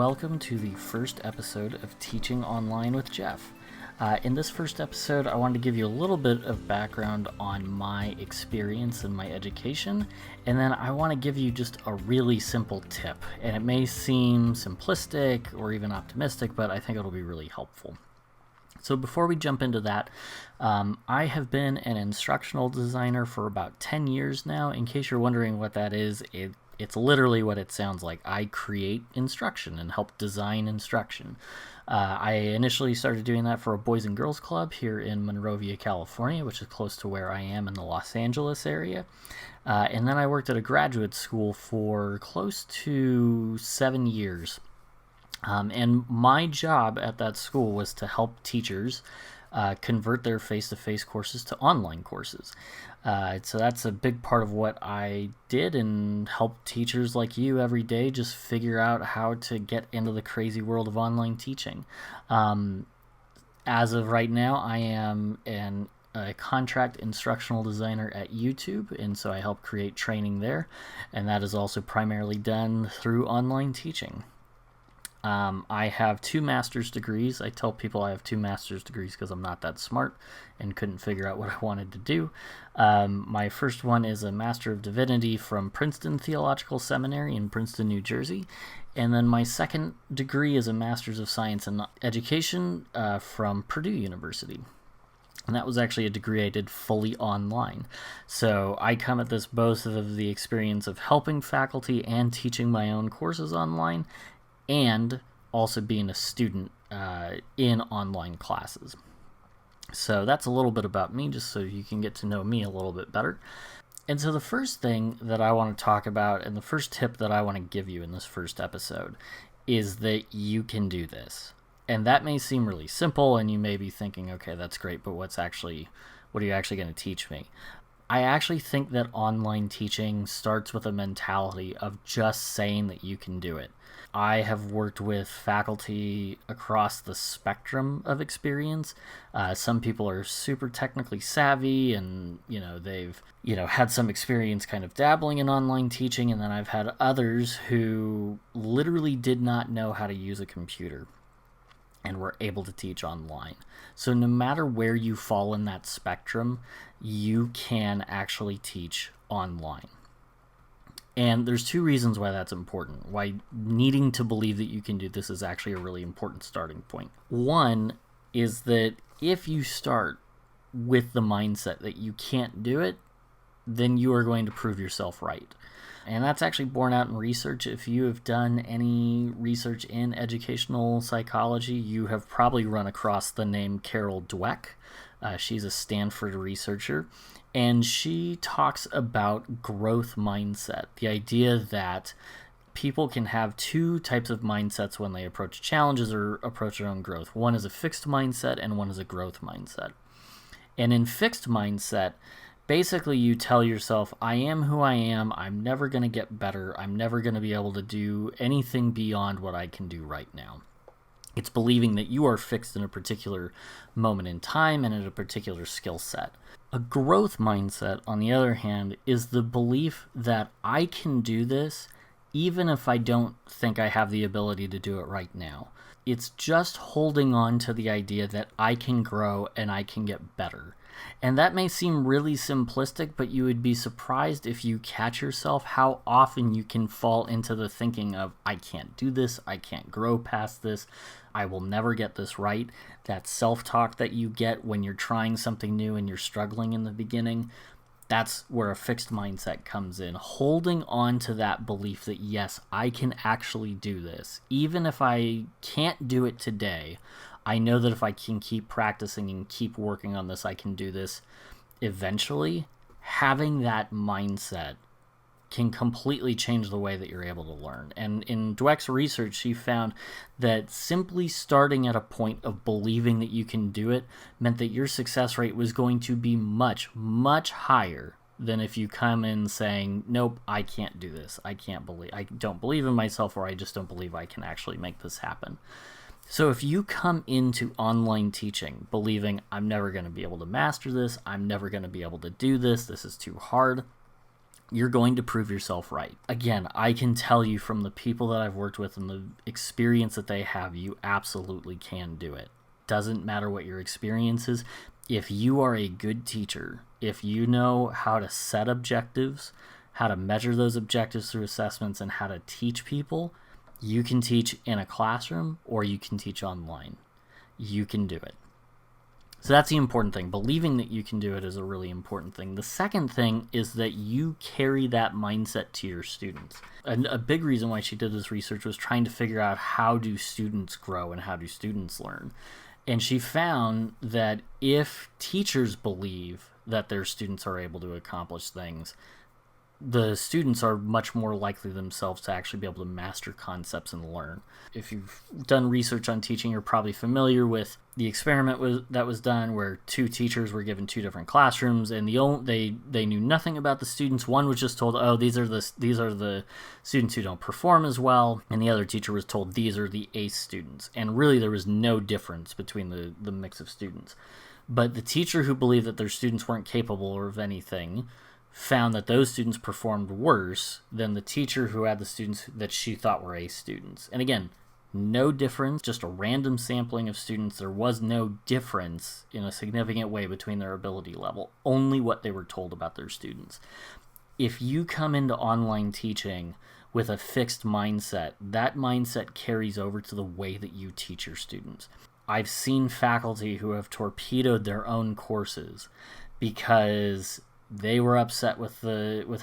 welcome to the first episode of Teaching Online with Jeff. In this first episode, I wanted to give you a little bit of background on my experience and my education, and then I want to give you just a really simple tip. And it may seem simplistic or even optimistic, but I think it'll be really helpful. So before we jump into that, I have been an instructional designer for about 10 years now. In case you're wondering what that is, it's literally what it sounds like. I create instruction and help design instruction. I initially started doing that for a Boys and Girls Club here in Monrovia, California, which is close to where I am in the Los Angeles area. And then I worked at a graduate school for close to 7 years. And my job at that school was to help teachers convert their face-to-face courses to online courses. So that's a big part of what I did and help teachers like you every day just figure out how to get into the crazy world of online teaching. As of right now, I am a contract instructional designer at YouTube, and so I help create training there, and that is also primarily done through online teaching. I have 2 master's degrees. I tell people I have 2 master's degrees because I'm not that smart and couldn't figure out what I wanted to do. My first one is a Master of Divinity from Princeton Theological Seminary in Princeton, New Jersey. And then my second degree is a Master's of Science in Education from Purdue University. And that was actually a degree I did fully online. So I come at this both of the experience of helping faculty and teaching my own courses online, and also being a student in online classes. So that's a little bit about me, just so you can get to know me a little bit better. And so the first thing that I want to talk about, and the first tip that I want to give you in this first episode, is that you can do this. And that may seem really simple, and you may be thinking, okay, that's great, but what are you actually going to teach me? I actually think that online teaching starts with a mentality of just saying that you can do it. I have worked with faculty across the spectrum of experience. Some people are super technically savvy and, they've, had some experience kind of dabbling in online teaching. And then I've had others who literally did not know how to use a computer and were able to teach online. So no matter where you fall in that spectrum, you can actually teach online. And there's 2 reasons why that's important, why needing to believe that you can do this is actually a really important starting point. One is that if you start with the mindset that you can't do it, then you are going to prove yourself right. And that's actually borne out in research. If you have done any research in educational psychology, you have probably run across the name Carol Dweck. She's a Stanford researcher, and she talks about growth mindset, the idea that people can have 2 types of mindsets when they approach challenges or approach their own growth. One is a fixed mindset, and one is a growth mindset. And in fixed mindset, basically you tell yourself, I am who I am, I'm never going to get better, I'm never going to be able to do anything beyond what I can do right now. It's believing that you are fixed in a particular moment in time and in a particular skill set. A growth mindset, on the other hand, is the belief that I can do this even if I don't think I have the ability to do it right now. It's just holding on to the idea that I can grow and I can get better. And that may seem really simplistic, but you would be surprised if you catch yourself how often you can fall into the thinking of, I can't do this, I can't grow past this, I will never get this right. That self-talk that you get when you're trying something new and you're struggling in the beginning, that's where a fixed mindset comes in. Holding on to that belief that, yes, I can actually do this. Even if I can't do it today, I know that if I can keep practicing and keep working on this, I can do this eventually. Having that mindset can completely change the way that you're able to learn. And in Dweck's research, she found that simply starting at a point of believing that you can do it meant that your success rate was going to be much, much higher than if you come in saying, nope, I can't do this. I don't believe in myself, or I just don't believe I can actually make this happen. So if you come into online teaching believing, I'm never going to be able to master this, I'm never going to be able to do this, this is too hard, you're going to prove yourself right. Again, I can tell you from the people that I've worked with and the experience that they have, you absolutely can do it. Doesn't matter what your experience is. If you are a good teacher, if you know how to set objectives, how to measure those objectives through assessments, and how to teach people, you can teach in a classroom or you can teach online. You can do it. So that's the important thing. Believing that you can do it is a really important thing. The second thing is that you carry that mindset to your students. And a big reason why she did this research was trying to figure out how do students grow and how do students learn. And she found that if teachers believe that their students are able to accomplish things, the students are much more likely themselves to actually be able to master concepts and learn. If you've done research on teaching, you're probably familiar with the experiment that was done where two teachers were given two different classrooms, and they knew nothing about the students. One was just told, oh, these are the students who don't perform as well, and the other teacher was told these are the ace students. And really there was no difference between the mix of students. But the teacher who believed that their students weren't capable of anything found that those students performed worse than the teacher who had the students that she thought were ace students. And again, no difference, just a random sampling of students. There was no difference in a significant way between their ability level, only what they were told about their students. If you come into online teaching with a fixed mindset, that mindset carries over to the way that you teach your students. I've seen faculty who have torpedoed their own courses because they were upset with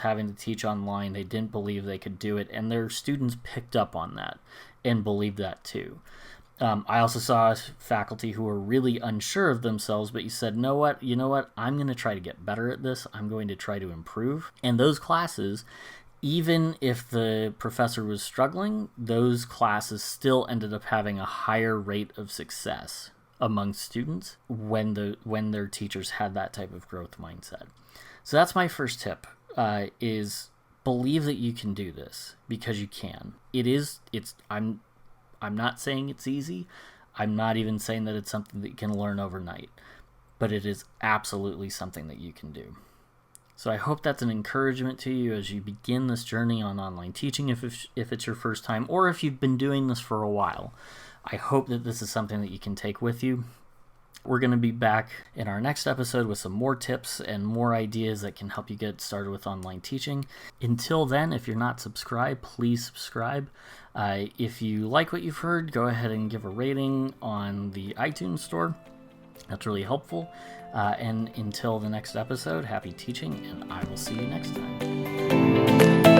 having to teach online. They didn't believe they could do it, and their students picked up on that and believed that too. I also saw faculty who were really unsure of themselves, but you said, you know what, I'm going to try to get better at this. I'm going to try to improve. And those classes, even if the professor was struggling, those classes still ended up having a higher rate of success among students when their teachers had that type of growth mindset. So that's my first tip, is believe that you can do this, because you can. I'm not saying it's easy. I'm not even saying that it's something that you can learn overnight, but it is absolutely something that you can do. So I hope that's an encouragement to you as you begin this journey on online teaching, if it's your first time, or if you've been doing this for a while. I hope that this is something that you can take with you. We're going to be back in our next episode with some more tips and more ideas that can help you get started with online teaching. Until then, if you're not subscribed, please subscribe. If you like what you've heard, go ahead and give a rating on the iTunes store. That's really helpful. And until the next episode, happy teaching, and I will see you next time.